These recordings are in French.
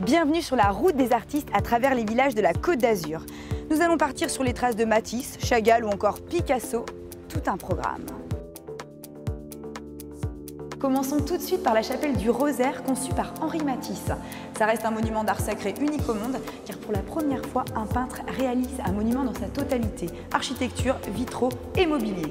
Bienvenue sur la route des artistes à travers les villages de la Côte d'Azur. Nous allons partir sur les traces de Matisse, Chagall ou encore Picasso. Tout un programme. Commençons tout de suite par la chapelle du Rosaire conçue par Henri Matisse. Ça reste un monument d'art sacré unique au monde car pour la première fois, un peintre réalise un monument dans sa totalité. Architecture, vitraux et mobilier.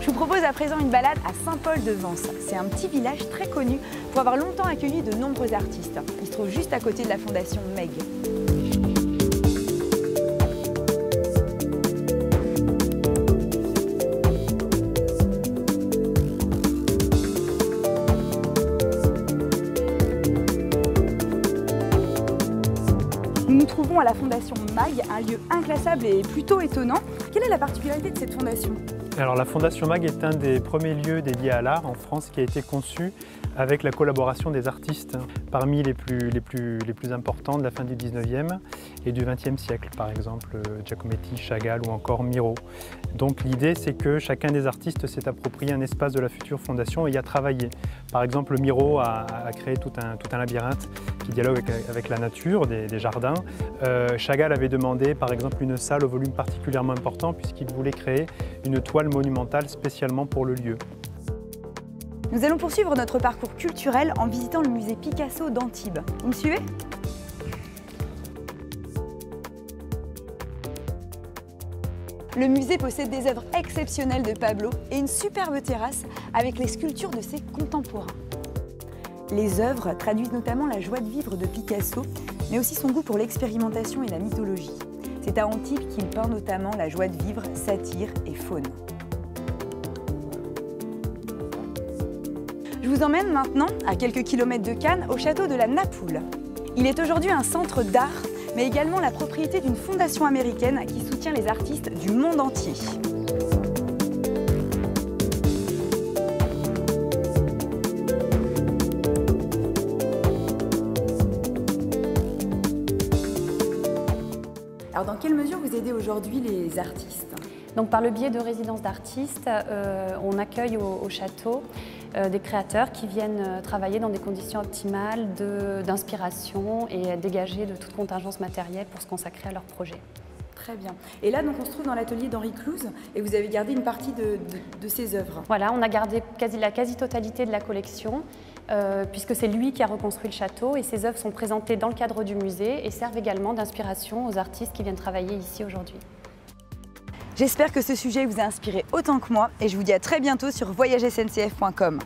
Je vous propose à présent une balade à Saint-Paul-de-Vence. C'est un petit village très connu pour avoir longtemps accueilli de nombreux artistes. Il se trouve juste à côté de la fondation Meg. Nous nous trouvons à la fondation MAG, un lieu inclassable et plutôt étonnant. Quelle est la particularité de cette fondation ? Alors la Fondation MAG est un des premiers lieux dédiés à l'art en France qui a été conçu avec la collaboration des artistes parmi les plus importants de la fin du 19e et du 20e siècle, par exemple Giacometti, Chagall ou encore Miro. Donc l'idée c'est que chacun des artistes s'est approprié un espace de la future fondation et y a travaillé. Par exemple Miro a créé tout un labyrinthe qui dialogue avec la nature, des jardins. Chagall avait demandé par exemple une salle au volume particulièrement important puisqu'il voulait créer une toile monumentale spécialement pour le lieu. Nous allons poursuivre notre parcours culturel en visitant le musée Picasso d'Antibes. Vous me suivez ? Le musée possède des œuvres exceptionnelles de Pablo et une superbe terrasse avec les sculptures de ses contemporains. Les œuvres traduisent notamment la joie de vivre de Picasso, mais aussi son goût pour l'expérimentation et la mythologie. C'est à Antibes qu'il peint notamment la joie de vivre, satire et faune. Je vous emmène maintenant, à quelques kilomètres de Cannes, au château de la Napoule. Il est aujourd'hui un centre d'art, mais également la propriété d'une fondation américaine qui soutient les artistes du monde entier. Alors dans quelle mesure vous aidez aujourd'hui les artistes ? Donc par le biais de résidences d'artistes, on accueille au château des créateurs qui viennent travailler dans des conditions optimales d'inspiration et dégagés de toute contingence matérielle pour se consacrer à leur projet. Très bien. Et là, donc, on se trouve dans l'atelier d'Henri Clouse et vous avez gardé une partie de ses œuvres. Voilà, on a gardé la quasi-totalité de la collection puisque c'est lui qui a reconstruit le château et ses œuvres sont présentées dans le cadre du musée et servent également d'inspiration aux artistes qui viennent travailler ici aujourd'hui. J'espère que ce sujet vous a inspiré autant que moi et je vous dis à très bientôt sur voyagesncf.com.